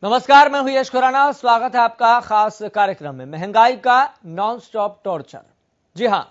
नमस्कार, मैं हूं यश खुराना। स्वागत है आपका खास कार्यक्रम में। महंगाई का नॉन स्टॉप टॉर्चर। जी हां,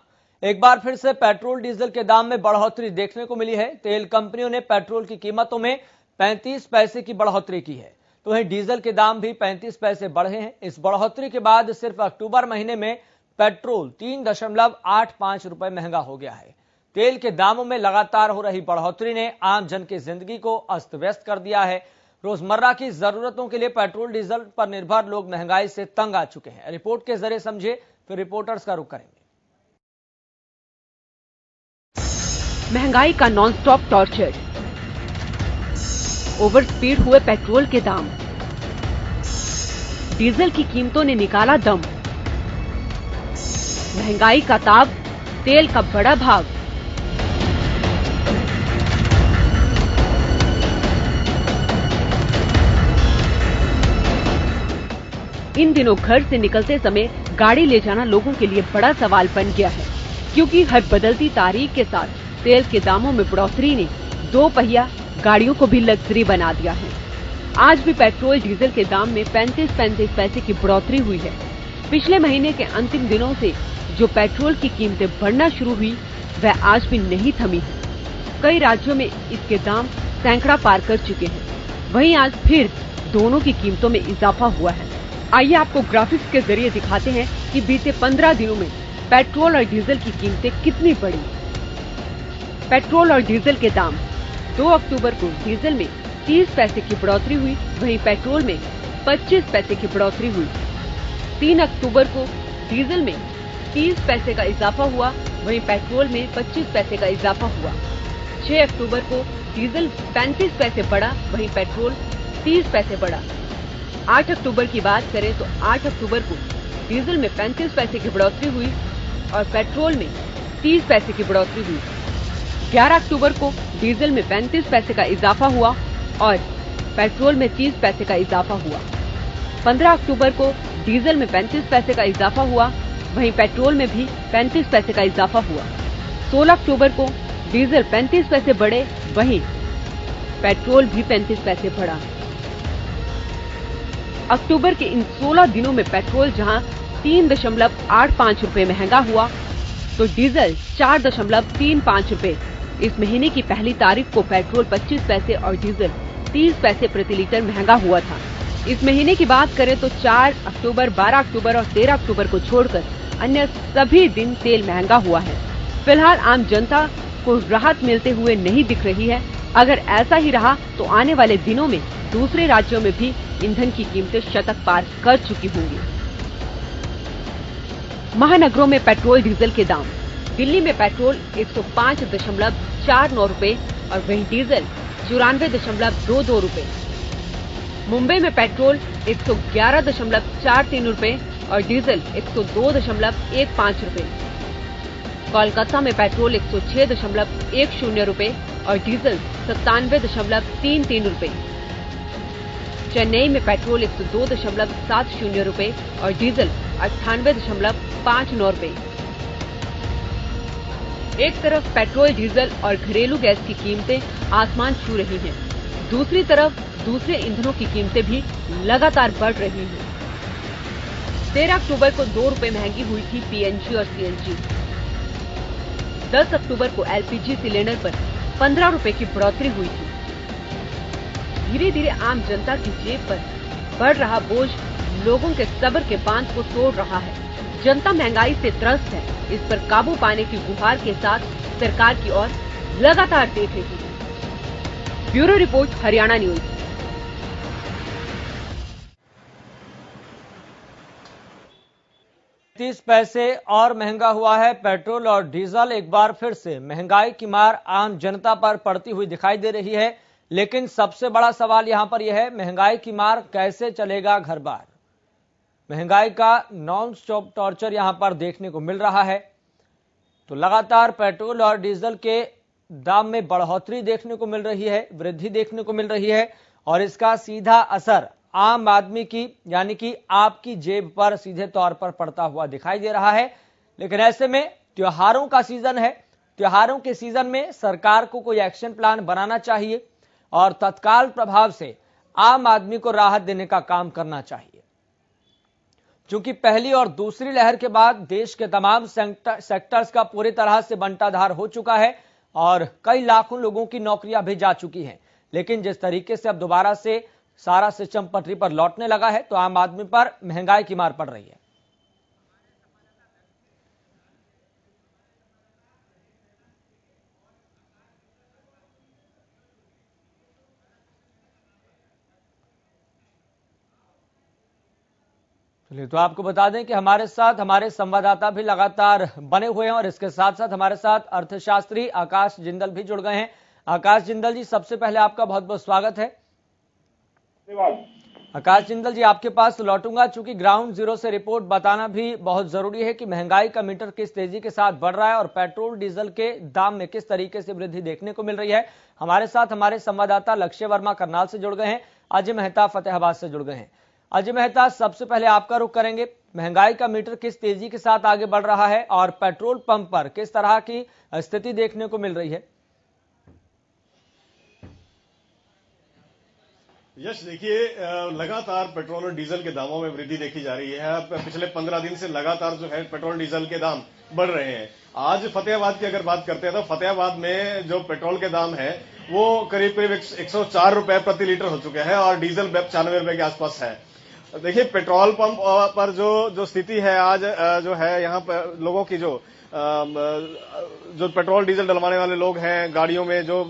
एक बार फिर से पेट्रोल डीजल के दाम में बढ़ोतरी देखने को मिली है। तेल कंपनियों ने पेट्रोल की कीमतों में 35 पैसे की बढ़ोतरी की है, तो वहीं डीजल के दाम भी 35 पैसे बढ़े हैं। इस बढ़ोतरी के बाद सिर्फ अक्टूबर महीने में पेट्रोल 3.85 रुपए महंगा हो गया है। तेल के दामों में लगातार हो रही बढ़ोतरी ने आम जन की जिंदगी को अस्त व्यस्त कर दिया है। रोजमर्रा की जरूरतों के लिए पेट्रोल डीजल पर निर्भर लोग महंगाई से तंग आ चुके हैं। रिपोर्ट के जरिए समझे, फिर रिपोर्टर्स का रुख करेंगे। महंगाई का नॉनस्टॉप टॉर्चर, ओवर स्पीड हुए पेट्रोल के दाम, डीजल की कीमतों ने निकाला दम, महंगाई का ताब, तेल का बड़ा भाव। इन दिनों घर से निकलते समय गाड़ी ले जाना लोगों के लिए बड़ा सवाल बन गया है, क्योंकि हर बदलती तारीख के साथ तेल के दामों में बढ़ोतरी ने दो पहिया गाड़ियों को भी लग्जरी बना दिया है। आज भी पेट्रोल डीजल के दाम में 35 पैसे की बढ़ोतरी हुई है। पिछले महीने के अंतिम दिनों से जो पेट्रोल की कीमतें बढ़ना शुरू हुई, वह आज भी नहीं थमी है। कई राज्यों में इसके दाम सैकड़ा पार कर चुके हैं। वहीं आज फिर दोनों की कीमतों में इजाफा हुआ है। आइए आपको ग्राफिक्स के जरिए दिखाते हैं कि बीते 15 दिनों में पेट्रोल और डीजल की कीमतें कितनी बढ़ी। पेट्रोल और डीजल के दाम। 2 अक्टूबर को डीजल में 30 पैसे की बढ़ोतरी हुई, वहीं पेट्रोल में 25 पैसे की बढ़ोतरी हुई। 3 अक्टूबर को डीजल में 30 पैसे का इजाफा हुआ, वहीं पेट्रोल में 25 पैसे का इजाफा हुआ। 6 अक्टूबर को डीजल 35 पैसे बढ़ा, वहीं पेट्रोल 30 पैसे बढ़ा। 8 अक्टूबर की बात करें तो 8 अक्टूबर को डीजल में 35 पैसे की बढ़ोतरी हुई और पेट्रोल में 30 पैसे की बढ़ोतरी हुई। 11 अक्टूबर को डीजल में 35 पैसे का इजाफा हुआ और पेट्रोल में 30 पैसे का इजाफा हुआ। 15 अक्टूबर को डीजल में 35 पैसे का इजाफा हुआ, वहीं पेट्रोल में भी 35 पैसे का इजाफा हुआ। 16 अक्टूबर को डीजल 35 पैसे बढ़े, वहीं पेट्रोल भी 35 पैसे बढ़ा। अक्टूबर के इन 16 दिनों में पेट्रोल जहां 3.85 रुपए महंगा हुआ, तो डीजल 4.35 रुपए। इस महीने की पहली तारीख को पेट्रोल 25 पैसे और डीजल 30 पैसे प्रति लीटर महंगा हुआ था। इस महीने की बात करें तो 4 अक्टूबर, 12 अक्टूबर और 13 अक्टूबर को छोड़कर अन्य सभी दिन तेल महंगा हुआ है। फिलहाल आम जनता को राहत मिलते हुए नहीं दिख रही है। अगर ऐसा ही रहा तो आने वाले दिनों में दूसरे राज्यों में भी ईंधन की कीमतें शतक पार कर चुकी होंगी। महानगरों में पेट्रोल डीजल के दाम। दिल्ली में पेट्रोल 105.49 रुपए और वहीं डीजल 94.22 रुपए। मुंबई में पेट्रोल 111.43 रुपए और डीजल 102.15 रुपए। कोलकाता में पेट्रोल 106.10 रुपए और डीजल 97.33 रुपए। चेन्नई में पेट्रोल 102.70 रुपए और डीजल 98.59 रुपए। एक तरफ पेट्रोल, डीजल और घरेलू गैस की कीमतें आसमान छू रही हैं, दूसरी तरफ दूसरे ईंधनों की कीमतें भी लगातार बढ़ रही हैं। 13 अक्टूबर को 2 रुपए महंगी हुई थी पीएनजी और सीएनजी। 10 अक्टूबर को एलपीजी सिलेंडर पर 15 रुपए की बढ़ोतरी हुई थी। धीरे धीरे आम जनता की जेब पर बढ़ रहा बोझ लोगों के सब्र के बांध को तोड़ रहा है। जनता महंगाई से त्रस्त है। इस पर काबू पाने की गुहार के साथ सरकार की ओर लगातार देख रही है। Bureau report, Haryana news. 30 पैसे और महंगा हुआ है पेट्रोल और डीजल। एक बार फिर से महंगाई की मार आम जनता पर पड़ती हुई दिखाई दे रही है, लेकिन सबसे बड़ा सवाल यहां पर यह है, महंगाई की मार कैसे चलेगा घर बार। महंगाई का नॉन स्टॉप टॉर्चर यहां पर देखने को मिल रहा है। तो लगातार पेट्रोल और डीजल के दाम में बढ़ोतरी देखने को मिल रही है, वृद्धि देखने को मिल रही है और इसका सीधा असर आम आदमी की यानी कि आपकी जेब पर सीधे तौर पर पड़ता हुआ दिखाई दे रहा है। लेकिन ऐसे में त्योहारों का सीजन है, त्योहारों के सीजन में सरकार को कोई एक्शन प्लान बनाना चाहिए और तत्काल प्रभाव से आम आदमी को राहत देने का काम करना चाहिए। चूंकि पहली और दूसरी लहर के बाद देश के तमाम सेक्टर्स का पूरी तरह से बंटाधार हो चुका है और कई लाखों लोगों की नौकरियां भी जा चुकी हैं, लेकिन जिस तरीके से अब दोबारा से सारा सिस्टम पटरी पर लौटने लगा है तो आम आदमी पर महंगाई की मार पड़ रही है। चलिए, तो आपको बता दें कि हमारे साथ हमारे संवाददाता भी लगातार बने हुए हैं और इसके साथ साथ हमारे साथ अर्थशास्त्री आकाश जिंदल भी जुड़ गए हैं। आकाश जिंदल जी, सबसे पहले आपका बहुत बहुत स्वागत है। आकाश जिंदल जी, आपके पास लौटूंगा। चूंकि ग्राउंड जीरो से रिपोर्ट बताना भी बहुत जरूरी है कि महंगाई का मीटर किस तेजी के साथ बढ़ रहा है और पेट्रोल डीजल के दाम में किस तरीके से वृद्धि देखने को मिल रही है। हमारे साथ हमारे संवाददाता लक्ष्य वर्मा करनाल से जुड़ गए हैं, अजय मेहता फतेहाबाद से जुड़ गए हैं। अजय मेहता, सबसे पहले आपका रुख करेंगे। महंगाई का मीटर किस तेजी के साथ आगे बढ़ रहा है और पेट्रोल पंप पर किस तरह की स्थिति देखने को मिल रही है? यश, देखिए, लगातार पेट्रोल और डीजल के दामों में वृद्धि देखी जा रही है। पिछले 15 दिन से लगातार जो है पेट्रोल डीजल के दाम बढ़ रहे हैं। आज फतेहाबाद की अगर बात करते हैं तो फतेहाबाद में जो पेट्रोल के दाम है वो करीब 104 रुपए प्रति लीटर हो चुके हैं और डीजल 95 रुपए के आसपास है। देखिए, पेट्रोल पंप पर जो स्थिति है आज जो है यहाँ पर लोगों की जो पेट्रोल डीजल डलवाने वाले लोग हैं गाड़ियों में, जो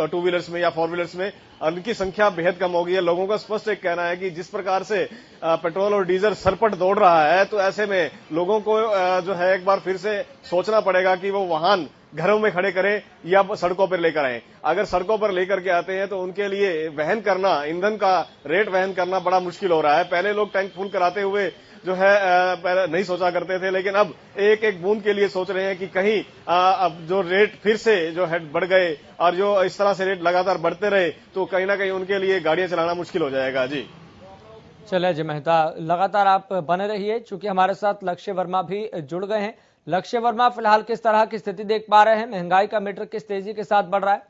टू व्हीलर्स में या फोर व्हीलर्स में, उनकी संख्या बेहद कम हो गई है। लोगों का स्पष्ट एक कहना है कि जिस प्रकार से पेट्रोल और डीजल सरपट दौड़ रहा है तो ऐसे में लोगों को जो है एक बार फिर से सोचना पड़ेगा कि वो वाहन घरों में खड़े करें या सड़कों पर लेकर आए। अगर सड़कों पर लेकर के आते हैं तो उनके लिए वहन करना, ईंधन का रेट वहन करना बड़ा मुश्किल हो रहा है। पहले लोग टैंक फुल कराते हुए जो है पहले नहीं सोचा करते थे, लेकिन अब एक एक बूंद के लिए सोच रहे हैं कि कहीं अब जो रेट फिर से जो है बढ़ गए और जो इस तरह से रेट लगातार बढ़ते रहे तो कहीं ना कहीं उनके लिए गाड़ियां चलाना मुश्किल हो जाएगा। जी चले अजय मेहता, लगातार आप बने रहिए। चूंकि हमारे साथ लक्ष्य वर्मा भी जुड़ गए हैं। लक्ष्य वर्मा, फिलहाल किस तरह की स्थिति देख पा रहे हैं? महंगाई का मीटर किस तेजी के साथ बढ़ रहा है?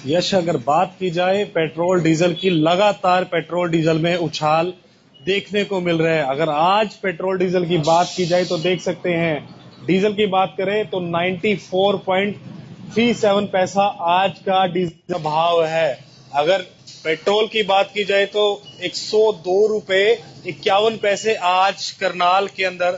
यश, अगर बात की जाए पेट्रोल डीजल की, लगातार पेट्रोल डीजल में उछाल देखने को मिल रहा है। अगर आज पेट्रोल डीजल की बात की जाए तो देख सकते हैं, डीजल की बात करें तो 94.37 पैसा आज का डीजल का भाव है। अगर पेट्रोल की बात की जाए तो 102 रुपए 51 पैसे आज करनाल के अंदर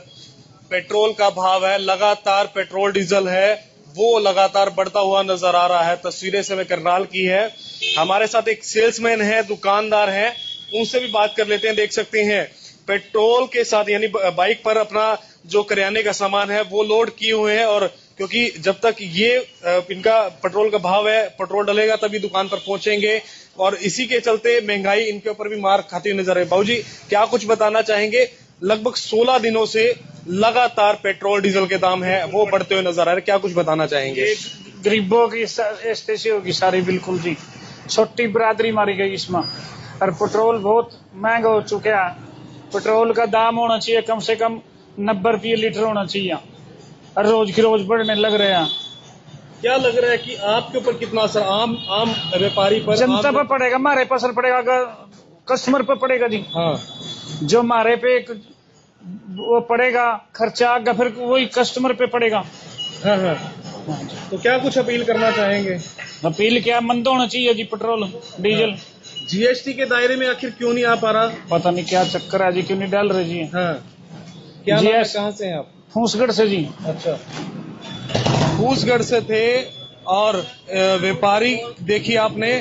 पेट्रोल का भाव है। लगातार पेट्रोल डीजल है वो लगातार बढ़ता हुआ नजर आ रहा है। तस्वीरें से मैं करनाल की है। हमारे साथ एक सेल्समैन है, दुकानदार है, उनसे भी बात कर लेते हैं। देख सकते हैं पेट्रोल के साथ यानी बाइक पर अपना जो करियाने का सामान है वो लोड किए हुए हैं और क्योंकि जब तक ये इनका पेट्रोल का भाव है, पेट्रोल डलेगा तभी दुकान पर पहुंचेंगे और इसी के चलते महंगाई इनके ऊपर भी मार खाती नजर है। बाबूजी, क्या कुछ बताना चाहेंगे? लगभग 16 दिनों से लगातार पेट्रोल डीजल के दाम है वो बढ़ते हुए नजर आ रहे हैं, क्या कुछ बताना चाहेंगे? गरीबों की स्थिति होगी सारी, बिल्कुल जी। छोटी बिरादरी मारी गई इसमें और पेट्रोल बहुत महंगा हो चुका है। पेट्रोल का दाम होना चाहिए कम से कम 90 रुपये लीटर होना चाहिए और रोज की रोज बढ़ने लग रहे हैं। क्या लग रहा है कि आपके ऊपर कितना असर आम व्यापारी पर, जनता पर पड़ेगा? हमारे पर असर पड़ेगा, कस्टमर पर पड़ेगा जी। हाँ, जो हमारे पे वो पड़ेगा खर्चा आगे, फिर वही कस्टमर पे पड़ेगा। हाँ, हाँ। तो क्या कुछ अपील करना चाहेंगे? अपील क्या, बंद होना चाहिए जी पेट्रोल डीजल। जीएसटी के दायरे में आखिर क्यों नहीं आ पा रहा? पता नहीं क्या चक्कर है जी, क्यों नहीं डाल रहे जी। हाँ, क्या नाम है, कहाँ से हैं आप? फूसगढ़ से जी। अच्छा, फूसगढ़ से थे। और व्यापारी देखिए आपने,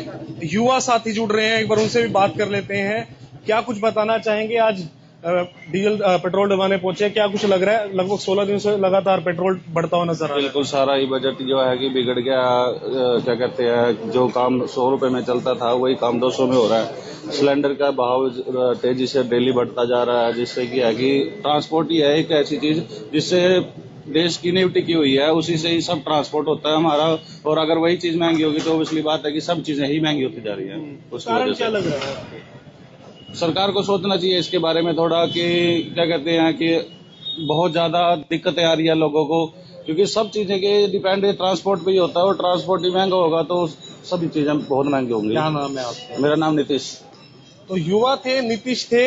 युवा साथी जुड़ रहे हैं, एक बार उनसे भी बात कर लेते हैं। क्या कुछ बताना चाहेंगे? आज डीजल पेट्रोल डलवाने पहुंचे, क्या कुछ लग रहा है? लगभग 16 दिन से लगातार पेट्रोल बढ़ता हुआ नजर आ रहा है। बिल्कुल, सारा ही बजट जो है कि बिगड़ गया। क्या कहते हैं, जो काम 100 रुपए में चलता था वही काम 200 में हो रहा है। सिलेंडर का भाव तेजी से डेली बढ़ता जा रहा है, जिससे कि है कि ट्रांसपोर्ट ही है एक ऐसी चीज जिससे देश की नींव टिकी हुई है, उसी से ही सब ट्रांसपोर्ट होता है हमारा। और अगर वही चीज महंगी होगी तो ऑब्वियसली बात है कि सब चीजें ही महंगी होती जा रही है। उसकी वजह से क्या लग रहा है? सरकार को सोचना चाहिए इसके बारे में थोड़ा कि क्या कहते हैं कि बहुत ज्यादा दिक्कतें आ रही है लोगों को क्योंकि सब चीजें के डिपेंड ट्रांसपोर्ट पे ही होता है, और ट्रांसपोर्ट ही महंगा होगा तो सभी चीजें बहुत महंगी होंगी। क्या नाम है आपका? मेरा नाम नीतीश। तो युवा थे, नीतीश थे।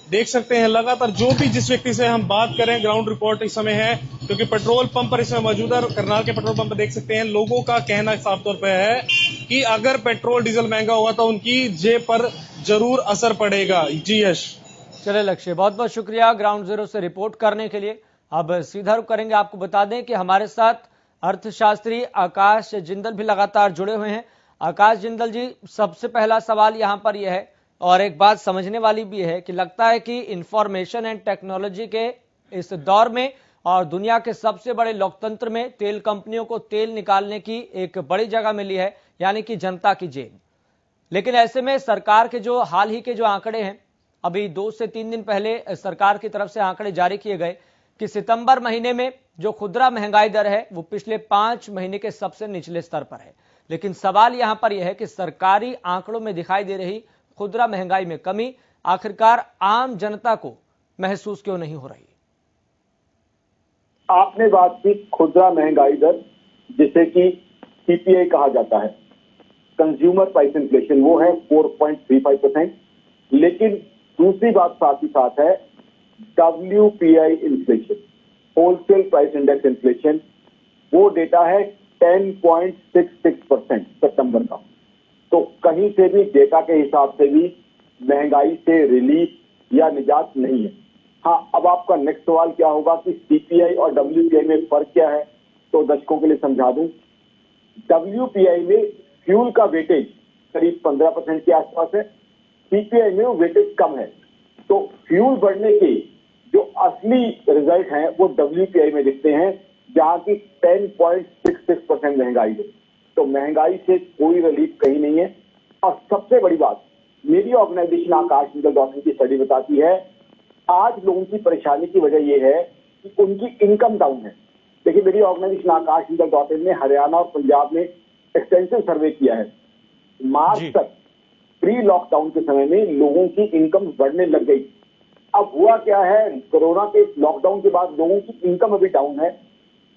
देख सकते हैं लगातार जो भी जिस व्यक्ति से हम बात करें, ग्राउंड रिपोर्ट इस समय है, क्योंकि पेट्रोल पंप पर इस समय मौजूद है। करनाल के पेट्रोल पंप पर देख सकते हैं लोगों का कहना साफ तौर पर है कि अगर पेट्रोल डीजल महंगा हुआ तो उनकी जेब पर जरूर असर पड़ेगा। जी यश। चले लक्ष्य, बहुत बहुत शुक्रिया ग्राउंड जीरो से रिपोर्ट करने के लिए। अब सीधा रुख करेंगे, आपको बता दें कि हमारे साथ अर्थशास्त्री आकाश जिंदल भी लगातार जुड़े हुए हैं। आकाश जिंदल जी, सबसे पहला सवाल यहां पर यह है, और एक बात समझने वाली भी है कि लगता है कि इंफॉर्मेशन एंड टेक्नोलॉजी के इस दौर में और दुनिया के सबसे बड़े लोकतंत्र में तेल कंपनियों को तेल निकालने की एक बड़ी जगह मिली है, यानी कि जनता की जेब। लेकिन ऐसे में सरकार के जो हाल ही के जो आंकड़े हैं, अभी 2 से 3 दिन पहले सरकार की तरफ से आंकड़े जारी किए गए कि सितंबर महीने में जो खुदरा महंगाई दर है वो पिछले 5 महीने के सबसे निचले स्तर पर है। लेकिन सवाल यहां पर यह है कि सरकारी आंकड़ों में दिखाई दे रही खुदरा महंगाई में कमी आखिरकार आम जनता को महसूस क्यों नहीं हो रही? आपने बात की खुदरा महंगाई दर, जिसे कि सीपीआई कहा जाता है, कंज्यूमर प्राइस इन्फ्लेशन, वो है 4.35%। लेकिन दूसरी बात साथ ही साथ है WPI inflation, wholesale price index inflation, वो डेटा है 10.66% सितंबर का। तो कहीं से भी डेटा के हिसाब से भी महंगाई से रिलीफ या निजात नहीं है। हाँ, अब आपका नेक्स्ट सवाल क्या होगा कि सीपीआई और WPI में फर्क क्या है, तो दर्शकों के लिए समझा दूं। WPI में फ्यूल का वेटेज करीब 15% के आसपास है, सीपीआई में वो वेटेज कम है। तो फ्यूल बढ़ने के जो असली रिजल्ट हैं वो WPI में दिखते हैं, जहां की 10.66% महंगाई है। तो महंगाई से कोई रिलीफ कहीं नहीं है। और सबसे बड़ी बात, मेरी organisation Aakash Jindal dot in की स्टडी बताती है, आज लोगों की परेशानी की वजह यह है कि उनकी इनकम डाउन है। देखिए, मेरी organisation Aakash Jindal dot in ने हरियाणा और पंजाब में एक्सटेंसिव सर्वे किया है। मार्च तक प्री लॉकडाउन के समय में लोगों की इनकम बढ़ने लग गई। अब हुआ क्या है, कोरोना के लॉकडाउन के बाद लोगों की इनकम अभी डाउन है।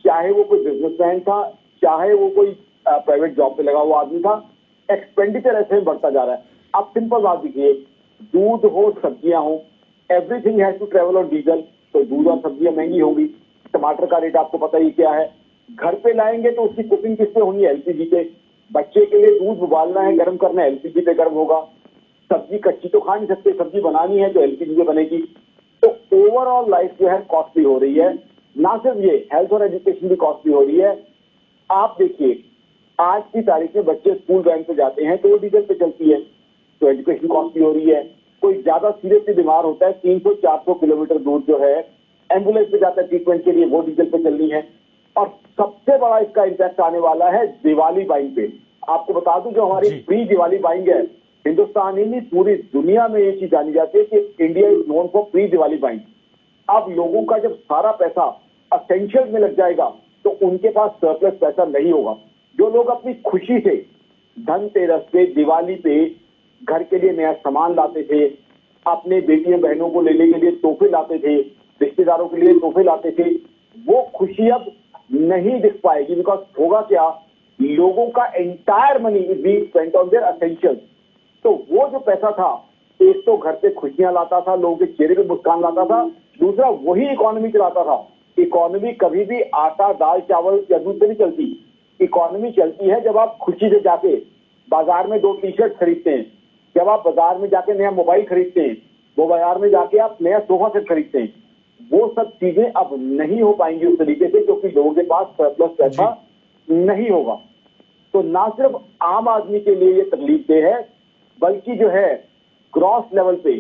चाहे वो कोई बिजनेसमैन था, चाहे वो कोई प्राइवेट जॉब पे लगा हुआ आदमी था, एक्सपेंडिचर ऐसे में बढ़ता जा रहा है। आप सिंपल बात देखिए, दूध हो, सब्जियां हो, everything has to travel on diesel, तो दूध और सब्जियां महंगी होंगी। टमाटर का रेट आपको पता ही क्या है। घर पे लाएंगे तो उसकी कुकिंग किस पे होनी है? एलपीजी पे। बच्चे के लिए दूध उबालना है, गर्म करना है, एलपीजी पे गर्म होगा। सब्जी कच्ची तो खा नहीं सकते, सब्जी बनानी है तो एलपीजी पे बनेगी। तो ओवरऑल लाइफ जो है कॉस्टली हो रही है। ना सिर्फ ये, हेल्थ और एजुकेशन भी कॉस्टली हो रही है। आप देखिए, आज की तारीख में बच्चे स्कूल वैन पे जाते हैं तो वो डीजल पे चलती है, तो एजुकेशन कॉस्टली हो रही है। कोई ज्यादा सीरियसली बीमार होता है, 300-400 किलोमीटर दूर जो है एम्बुलेंस पे जाता है ट्रीटमेंट के लिए, वो डीजल पे चलनी है। और सबसे बड़ा इसका इम्पैक्ट आने वाला है दिवाली बाइंग पे। आपको बता दूं, जो हमारी प्री दिवाली बाइंग है, हिंदुस्तान ही नहीं पूरी दुनिया में ये चीज जानी जाती है कि India is known for pre Diwali buying. अब लोगों का जब सारा पैसा असेंशियल में लग जाएगा तो उनके पास सरप्लस पैसा नहीं होगा। जो लोग अपनी खुशी से धनतेरस पे, दिवाली पे घर के लिए नया सामान लाते थे, अपने बेटियों बहनों को लेने के लिए तोहफे लाते थे, रिश्तेदारों के लिए तोहफे लाते थे, वो खुशी अब नहीं दिख पाएगी। बिकॉज होगा क्या, लोगों का entire money is being spent on their essentials. तो वो जो पैसा था, एक तो घर पे खुशियां लाता था, लोगों के चेहरे पे मुस्कान लाता था, दूसरा वही इकोनॉमी चलाता था। इकोनॉमी कभी भी आटा, दाल, चावल या दूध से नहीं चलती। इकोनॉमी चलती है जब आप खुशी से जाके बाजार में 2 टी-शर्ट खरीदते हैं, जब आप बाजार में जाके नया मोबाइल खरीदते हैं, वो बाजार में जाके आप नया सोफा सेट खरीदते हैं। वो सब चीजें अब नहीं हो पाएंगी उस तरीके से, क्योंकि लोगों के पास सरप्लस पैसा नहीं होगा। तो ना सिर्फ आम आदमी के लिए ये तकलीफ दे है, बल्कि जो है ग्रॉस लेवल पे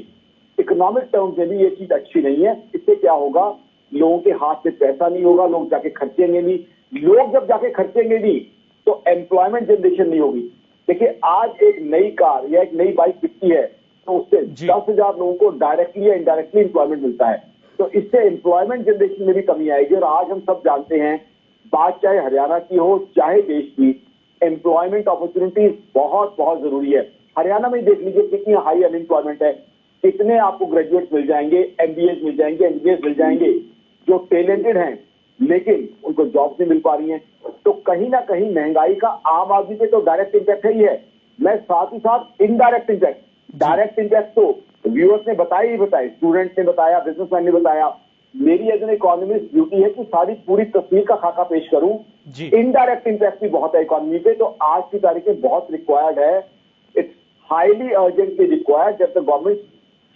इकोनॉमिक टर्म्स में भी ये चीज अच्छी नहीं है। इससे क्या होगा, लोगों के हाथ से पैसा नहीं होगा, लोग जाके खर्चेंगे नहीं। लोग जब जाके खर्चेंगे नहीं तो एम्प्लॉयमेंट जनरेशन नहीं होगी। देखिए, आज एक नई कार या एक नई बाइक बिकती है तो उससे 10,000 लोगों को डायरेक्टली या इनडायरेक्टली एम्प्लॉयमेंट मिलता है। तो इससे एम्प्लॉयमेंट जनरेशन में भी कमी आएगी। और आज हम सब जानते हैं, बात चाहे हरियाणा की हो चाहे देश की, एम्प्लॉयमेंट अपॉर्चुनिटीज बहुत बहुत जरूरी है। हरियाणा में देख लीजिए कितनी हाई अनएम्प्लॉयमेंट है, कितने आपको ग्रेजुएट मिल जाएंगे, एमबीए मिल जाएंगे, एमबीए मिल जाएंगे। जो टैलेंटेड हैं लेकिन उनको जॉब नहीं मिल पा रही हैं। तो कहीं ना कहीं महंगाई का आम आदमी पे तो डायरेक्ट इम्पैक्ट है ही है, मैं साथ ही साथ इनडायरेक्ट इम्पैक्ट, डायरेक्ट इम्पैक्ट तो व्यूअर्स ने बताया ही बताया, स्टूडेंट ने बताया, बिजनेसमैन ने बताया। मेरी एज एन इकोनॉमिस्ट ड्यूटी है कि सारी पूरी तस्वीर का खाका पेश करूं। इनडायरेक्ट इम्पैक्ट भी बहुत है इकोनॉमी पे, तो आज की तारीख में बहुत रिक्वायर्ड है, it's highly urgently required that the government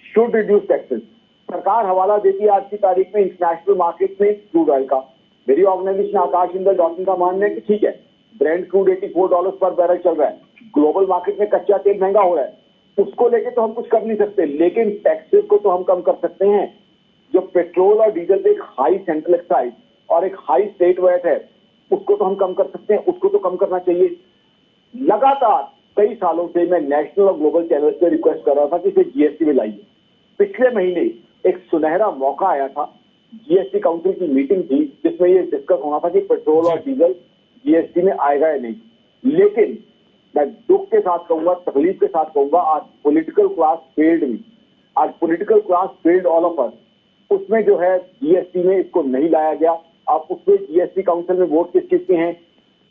should reduce taxes. सरकार हवाला देती है आज की तारीख में इंटरनेशनल मार्केट में क्रूड ऑयल का। मेरी ऑर्गेनाइजेशन आकाश इंदर डॉटिंग का मानना है कि ठीक है, ब्रेंट क्रूड $84 पर बैरल चल रहा है, ग्लोबल मार्केट में कच्चा तेल महंगा हो रहा है, उसको लेके तो हम कुछ कर नहीं सकते, लेकिन टैक्सेस को तो हम कम कर सकते हैं। जो पेट्रोल और डीजल पे एक हाई सेंट्रल एक्साइज और एक हाई स्टेट वैट है, उसको तो हम कम कर सकते हैं, उसको तो कम करना चाहिए। लगातार कई सालों से मैं नेशनल और ग्लोबल चैनल्स पे रिक्वेस्ट कर रहा था कि इसे जीएसटी में लाइए। पिछले महीने एक सुनहरा मौका आया था, जीएसटी काउंसिल की मीटिंग थी जिसमें ये डिस्कस होना था कि पेट्रोल और डीजल जीएसटी में आएगा या नहीं। लेकिन मैं दुख के साथ कहूंगा, तकलीफ के साथ कहूंगा, आज पॉलिटिकल क्लास फेल्ड मी, आज political class failed all of us. उसमें जो है जीएसटी में इसको नहीं लाया गया। अब उसमें जीएसटी काउंसिल में वोट किस किसके हैं?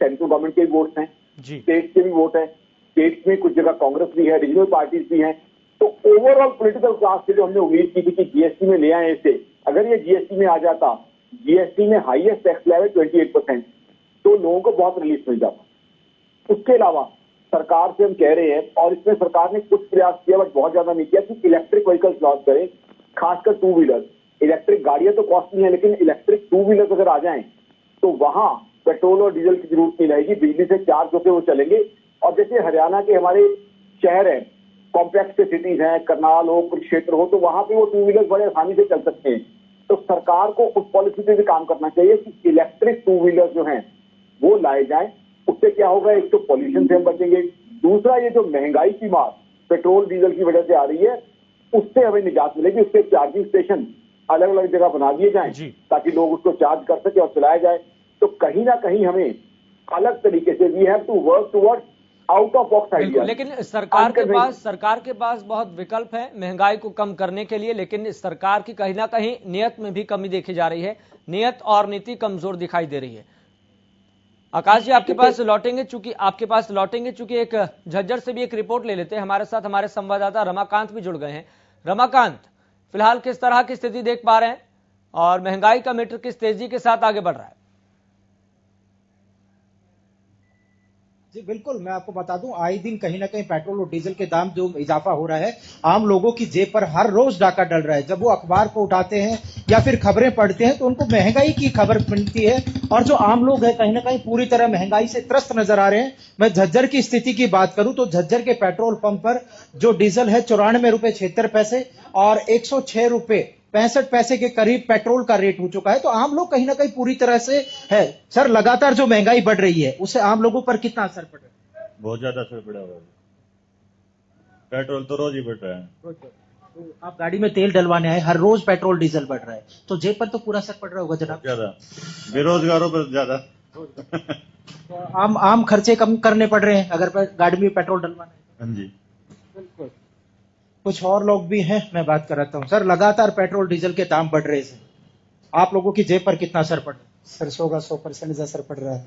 सेंट्रल गवर्नमेंट के वोट हैं, स्टेट के भी वोट हैं, स्टेट में कुछ जगह कांग्रेस भी है, रीजनल पार्टीज भी हैं। तो ओवरऑल पॉलिटिकल क्लास से जो हमने उम्मीद की थी कि जीएसटी में ले आए इसे, अगर ये जीएसटी में आ जाता, जीएसटी में हाईएस्ट टैक्स लेवल 28%, तो लोगों को बहुत रिलीफ मिल जाता। उसके अलावा सरकार से हम कह रहे हैं, और इसमें सरकार ने कुछ प्रयास किया बट बहुत ज्यादा नहीं किया, कि इलेक्ट्रिक व्हीकल्स लॉन्च करें, खासकर टू व्हीलर। इलेक्ट्रिक गाड़ियां तो कॉस्टली है, लेकिन इलेक्ट्रिक टू व्हीलर्स अगर आ जाएं तो वहां पेट्रोल और डीजल की जरूरत नहीं रहेगी, बिजली से चार्ज होकर वो चलेंगे। और जैसे हरियाणा के हमारे शहर हैं, कॉम्प्लेक्स के सिटीज हैं, करनाल हो, कुरुक्षेत्र हो, तो वहां पे वो टू व्हीलर बड़े आसानी से चल सकते हैं। तो सरकार को उस पॉलिसी पे भी काम करना चाहिए कि इलेक्ट्रिक टू व्हीलर जो हैं वो लाए जाएं। उससे क्या होगा, एक तो पॉल्यूशन से हम बचेंगे, दूसरा ये जो महंगाई की मार पेट्रोल डीजल की वजह से आ रही है उससे हमें निजात मिलेगी। उसके चार्जिंग स्टेशन अलग अलग जगह बना दिए जाएं ताकि लोग उसको चार्ज कर सके और चलाया जाए। तो कहीं ना कहीं हमें अलग तरीके से we have to work towards out of box idea. लेकिन सरकार के पास बहुत विकल्प है महंगाई को कम करने के लिए, लेकिन सरकार की कहीं ना कहीं नियत में भी कमी देखी जा रही है, नियत और नीति कमजोर दिखाई दे रही है। आकाश जी आपके पास लौटेंगे, चूंकि एक झज्जर से भी एक रिपोर्ट ले लेते हैं। हमारे साथ हमारे संवाददाता रमाकांत भी जुड़ गए हैं। रमाकांत, फिलहाल किस तरह की स्थिति देख पा रहे हैं और महंगाई का मीटर किस तेजी के साथ आगे बढ़ रहा है? जी बिल्कुल, मैं आपको बता दूं, आए दिन कहीं ना कहीं पेट्रोल और डीजल के दाम जो इजाफा हो रहा है, आम लोगों की जेब पर हर रोज डाका डल रहा है। जब वो अखबार को उठाते हैं या फिर खबरें पढ़ते हैं तो उनको महंगाई की खबर मिलती है, और जो आम लोग हैं कहीं ना कहीं पूरी तरह महंगाई से त्रस्त नजर आ रहे हैं। मैं झज्जर की स्थिति की बात करूं तो झज्जर के पेट्रोल पंप पर जो डीजल है 94 रुपए 76 पैसे और 106 रुपए 65 पैसे के करीब पेट्रोल का रेट हो चुका है। तो आम लोग कहीं ना कहीं पूरी तरह से है। सर, लगातार जो महंगाई बढ़ रही है उससे आम लोगों पर कितना असर पड़ रहा है? बहुत ज्यादा असर पड़ा हुआ है। पेट्रोल तो रोज ही बढ़ रहा है। तो आप गाड़ी में तेल डलवाने आए, हर रोज पेट्रोल डीजल बढ़ रहा है, तो जेब पर तो पूरा असर पड़ रहा होगा जनाब। ज्यादा बेरोजगारों पर ज्यादा तो आम खर्चे कम करने पड़ रहे हैं अगर गाड़ी में पेट्रोल डलवाना है। हाँ जी बिल्कुल। कुछ और लोग भी हैं, मैं बात कराता हूँ। सर, लगातार पेट्रोल डीजल के दाम बढ़ रहे हैं, आप लोगों की जेब पर कितना असर पड़ रहा है? सर 100 का 100% असर पड़ रहा है।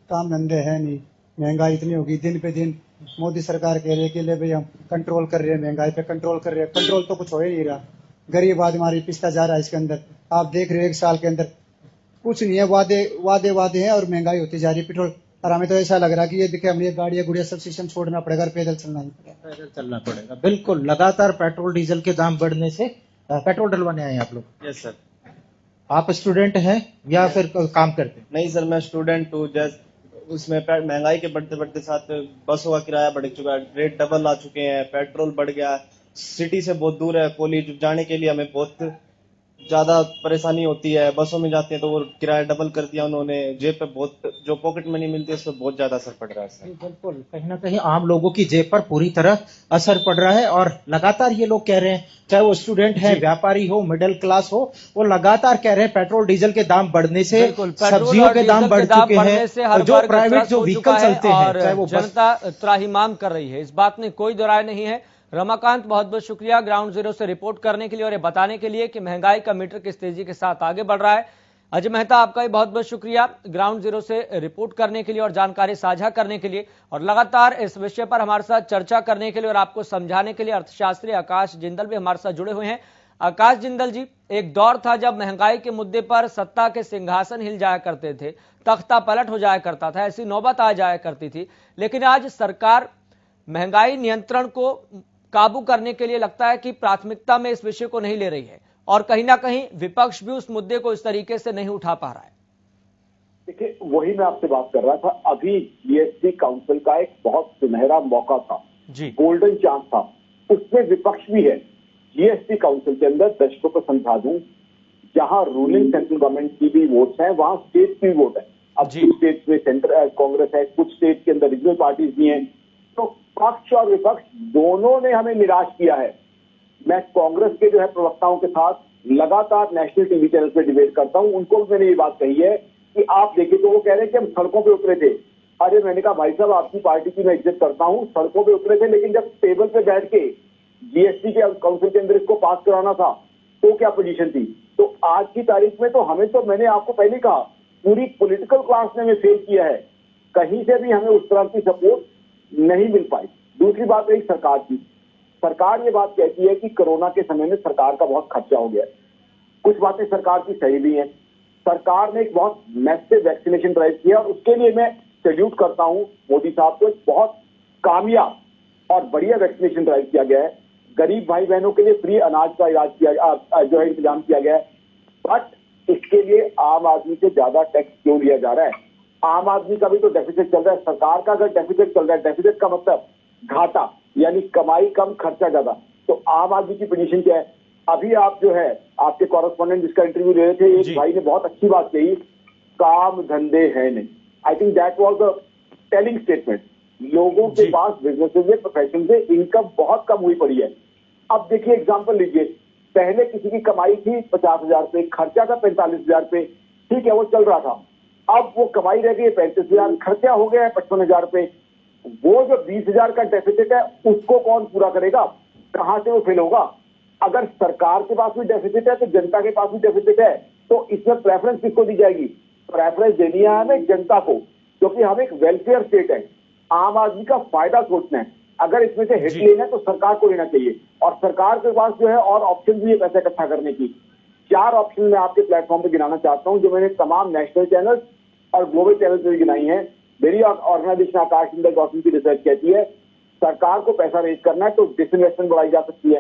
काम धंधे है नहीं, महंगाई इतनी होगी दिन पे दिन। मोदी सरकार कह रही है कि ले भाई हम कंट्रोल कर रहे हैं, महंगाई पे कंट्रोल कर रहे हैं, कंट्रोल तो कुछ हो ही नहीं रहा। गरीब आदमी हमारी पिसता जा रहा है इसके अंदर। आप देख रहे हो 1 साल के अंदर कुछ नहीं है, वादे हैं और महंगाई होती जा रही है पेट्रोल। और हमें तो ऐसा लग रहा है कि ये देखिए हमें गाड़ियां गुड़िया सब सिस्टम छोड़ना पड़ेगा और पैदल चलना पड़ेगा। बिल्कुल, लगातार पेट्रोल डीजल के दाम बढ़ने से पेट्रोल डलवाने आए आप लोग? Yes sir. आप स्टूडेंट हैं या फिर काम करते हैं? नहीं सर, मैं स्टूडेंट हूँ। जस्ट उसमें महंगाई के बढ़ते साथ बसों का किराया बढ़ चुका है, रेट डबल आ चुके हैं, पेट्रोल बढ़ गया, सिटी से बहुत दूर है, कॉलेज जाने के लिए हमें बहुत ज्यादा परेशानी होती है। बसों में जाते हैं तो वो किराया डबल कर दिया उन्होंने, जेब पे बहुत जो पॉकेट मनी मिलती है उस पर बहुत ज्यादा असर पड़ रहा है सर। बिल्कुल, कहीं ना कहीं आम लोगों की जेब पर पूरी तरह असर पड़ रहा है। और लगातार ये लोग कह रहे हैं, चाहे वो स्टूडेंट है, व्यापारी हो, मिडिल क्लास हो, वो लगातार कह रहे हैं पेट्रोल डीजल के दाम बढ़ने से सब्जियों के दाम बढ़ चुके हैं, और जो प्राइवेट जो व्हीकल चलते हैं चाहे वो जनता त्राहिमाम कर रही है, इस बात में कोई दो राय नहीं है। रमाकांत, बहुत बहुत शुक्रिया ग्राउंड जीरो से रिपोर्ट करने के लिए और ये बताने के लिए कि महंगाई का मीटर किस तेजी के साथ आगे बढ़ रहा है। अजय मेहता, आपका भी बहुत बहुत शुक्रिया ग्राउंड जीरो से रिपोर्ट करने के लिए और जानकारी साझा करने के लिए, और लगातार इस विषय पर हमारे साथ चर्चा करने के लिए और आपको समझाने के लिए अर्थशास्त्री आकाश जिंदल भी हमारे साथ जुड़े हुए हैं। आकाश जिंदल जी, एक दौर था जब महंगाई के मुद्दे पर सत्ता के सिंहासन हिल जाया करते थे, तख्ता पलट हो जाया करता था, ऐसी नौबत आ जाया करती थी, लेकिन आज सरकार महंगाई नियंत्रण को काबू करने के लिए लगता है कि प्राथमिकता में इस विषय को नहीं ले रही है, और कहीं ना कहीं विपक्ष भी उस मुद्दे को इस तरीके से नहीं उठा पा रहा है। देखिए, वही मैं आपसे बात कर रहा था, अभी जीएसटी काउंसिल का एक बहुत सुनहरा मौका था जी, गोल्डन चांस था, उसमें विपक्ष भी है। जीएसटी काउंसिल के अंदर दर्शकों को समझा दूं, जहां रूलिंग सेंट्रल गवर्नमेंट की भी वोट्स हैं, वहां स्टेट की वोट है। अब कुछ स्टेट में सेंटर कांग्रेस है, कुछ स्टेट के अंदर रीजनल पार्टीज भी हैं, तो पक्ष और विपक्ष दोनों ने हमें निराश किया है। मैं कांग्रेस के जो है प्रवक्ताओं के साथ लगातार नेशनल टीवी चैनल पे डिबेट करता हूं, उनको भी मैंने ये बात कही है कि आप देखिए, तो वो कह रहे हैं कि हम सड़कों पे उतरे थे। अरे मैंने कहा भाई साहब, आपकी पार्टी की मैं इज्जत करता हूं, सड़कों पे उतरे थे, लेकिन जब टेबल पे बैठ के जीएसटी के काउंसिल के अंदर इसको पास कराना था तो क्या पोजीशन थी। तो आज की तारीख में तो हमें, तो मैंने आपको पहले कहा, पूरी पॉलिटिकल क्लास ने हमें फेल किया है, कहीं से भी हमें उस तरह की सपोर्ट नहीं मिल पाई। दूसरी बात रही सरकार की, सरकार ये बात कहती है कि कोरोना के समय में सरकार का बहुत खर्चा हो गया है। कुछ बातें सरकार की सही भी हैं। सरकार ने एक बहुत मैसिव वैक्सीनेशन ड्राइव किया और उसके लिए मैं सैल्यूट करता हूं मोदी साहब को। एक बहुत कामयाब और बढ़िया वैक्सीनेशन ड्राइव किया गया है। गरीब भाई बहनों के लिए फ्री अनाज का इलाज किया जो है इंतजाम किया गया है। बट इसके लिए आम आदमी से ज्यादा टैक्स क्यों लिया जा रहा है? आम आदमी का भी तो डेफिसिट चल रहा है। सरकार का अगर डेफिसिट चल रहा है, डेफिसिट का मतलब घाटा, यानी कमाई कम खर्चा ज्यादा, तो आम आदमी की पोजीशन क्या है? अभी आप जो है, आपके कॉरेस्पॉन्डेंट जिसका इंटरव्यू ले रहे थे, एक भाई ने बहुत अच्छी बात कही, काम धंधे है नहीं। I think that was a telling statement. लोगों के पास बिजनेसेस से, प्रोफेशन से इनकम बहुत कम हुई पड़ी है। अब देखिए, एग्जांपल लीजिए, पहले किसी की कमाई थी 50,000 रुपए, खर्चा था 45,000 रुपए, ठीक है, वो चल रहा था। अब वो कमाई रह गई है 35,000, खर्चा हो गया है 55,000 रुपए। वो जो 20,000 का डेफिसिट है, उसको कौन पूरा करेगा? कहां से वो फिल होगा? अगर सरकार के पास भी डेफिसिट है तो जनता के पास भी डेफिसिट है, तो इसमें प्रेफरेंस किसको दी जाएगी? प्रेफरेंस देनी है हमें जनता को, क्योंकि हम एक वेलफेयर स्टेट है। आम आदमी का फायदा सोचना है। अगर इसमें से हिट लेना है तो सरकार को लेना चाहिए, और सरकार के पास जो है और ऑप्शन भी है पैसा इकट्ठा करने की। 4 ऑप्शन मैं आपके प्लेटफॉर्म पे गिनाना चाहता हूं, जो मैंने तमाम नेशनल चैनल और ग्लोबल चैनल पे गिनाई है। मेरी ऑर्गेनाइजेशन आकाश जिंदल गौतम की रिसर्च कहती है, सरकार को पैसा रेज करना है तो डिसइन्वेस्टमेंट बढ़ाई जा सकती है।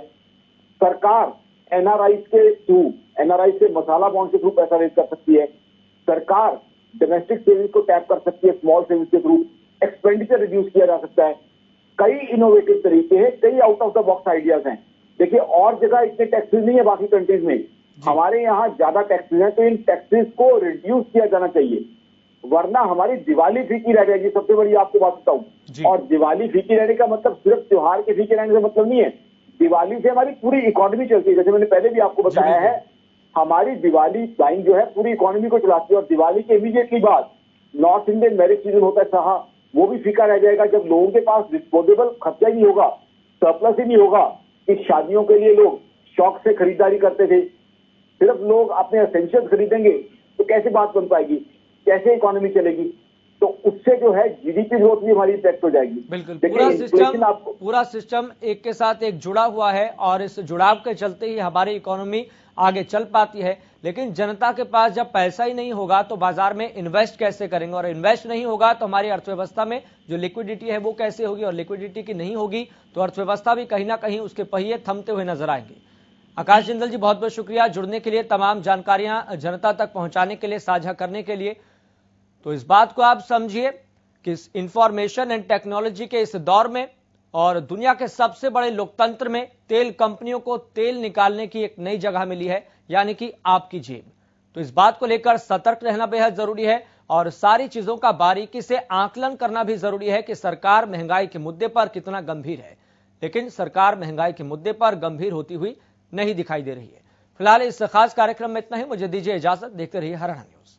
सरकार एनआरआई के थ्रू, एनआरआई से मसाला बॉन्ड के थ्रू पैसा रेज कर सकती है। सरकार डोमेस्टिक सेविंग्स को टैप कर सकती है, स्मॉल सेविंग्स के थ्रू एक्सपेंडिचर रिड्यूस किया जा सकता है। कई इनोवेटिव तरीके हैं, कई out of the box ideas हैं। देखिए, और जगह इतने टैक्सेस नहीं है बाकी कंट्रीज में, हमारे यहाँ ज्यादा टैक्सेस हैं, तो इन टैक्सेस को रिड्यूस किया जाना चाहिए, वरना हमारी दिवाली फीकी रह जाएगी। सबसे बड़ी आपको बात बताऊं, और दिवाली फीकी रहने का मतलब सिर्फ त्योहार के फीके रहने से मतलब नहीं है। दिवाली से हमारी पूरी इकोनॉमी चलती है। जैसे मैंने पहले भी आपको बताया है, हमारी दिवाली बाइंग जो है पूरी इकोनॉमी को चलाती है, और दिवाली के इमीडिएटली बाद नॉर्थ इंडियन मैरिज सीजन होता है सहा, वो भी फीका रह जाएगा जब लोगों के पास डिस्पोजेबल खर्चा ही नहीं होगा, सरप्लस ही नहीं होगा। कि शादियों के लिए लोग शौक से खरीदारी करते थे, सिर्फ लोग अपने एसेंशियल खरीदेंगे तो कैसे बात बन पाएगी, कैसे इकोनॉमी चलेगी? तो उससे जो है जीडीपी ग्रोथ भी हमारी इफेक्ट हो जाएगी। बिल्कुल, पूरा सिस्टम एक के साथ एक जुड़ा हुआ है, और इस जुड़ाव के चलते ही हमारी इकोनॉमी आगे चल पाती है। लेकिन जनता के पास जब पैसा ही नहीं होगा तो बाजार में इन्वेस्ट कैसे करेंगे, और इन्वेस्ट नहीं होगा तो हमारी अर्थव्यवस्था में जो लिक्विडिटी है वो कैसे होगी, और लिक्विडिटी की नहीं होगी तो अर्थव्यवस्था भी कहीं ना कहीं उसके पहिए थमते हुए नजर आएंगे। आकाश जिंदल जी, बहुत बहुत शुक्रिया जुड़ने के लिए, तमाम जानकारियां जनता तक पहुंचाने के लिए, साझा करने के लिए। तो इस बात को आप समझिए कि इंफॉर्मेशन एंड टेक्नोलॉजी के इस दौर में और दुनिया के सबसे बड़े लोकतंत्र में तेल कंपनियों को तेल निकालने की एक नई जगह मिली है, यानी कि आपकी जेब। तो इस बात को लेकर सतर्क रहना बेहद जरूरी है, और सारी चीजों का बारीकी से आकलन करना भी जरूरी है कि सरकार महंगाई के मुद्दे पर कितना गंभीर है। लेकिन सरकार महंगाई के मुद्दे पर गंभीर होती हुई नहीं दिखाई दे रही है। फिलहाल इस खास कार्यक्रम में इतना ही। मुझे दीजिए इजाजत। देखते रहिए हरियाणा न्यूज।